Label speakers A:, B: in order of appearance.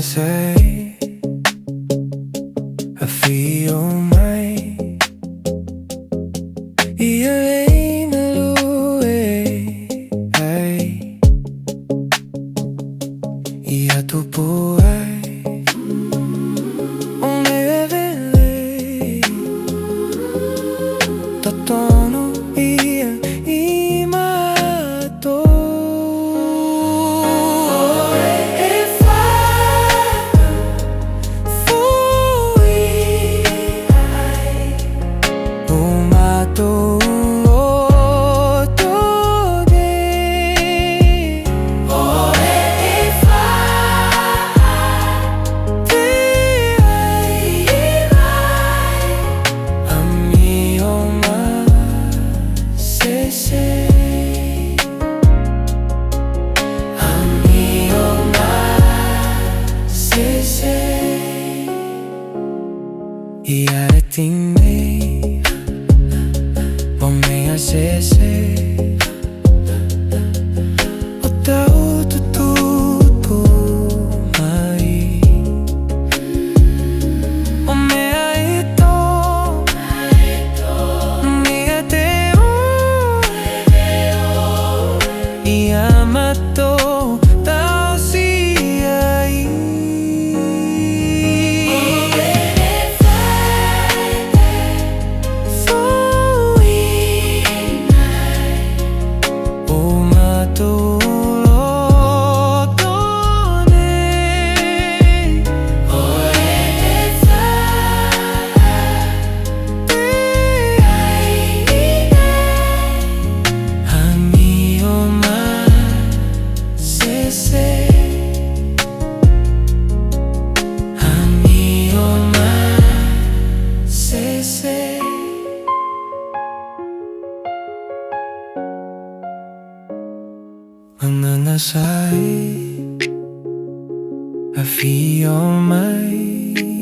A: say afio mai ia ei na lue ai ia tupu ai o me vele totono ia i mato ia ting me bomea sese o tau tututu mai o mea ito mea te o ia mato tau si ai Mananasay afio mai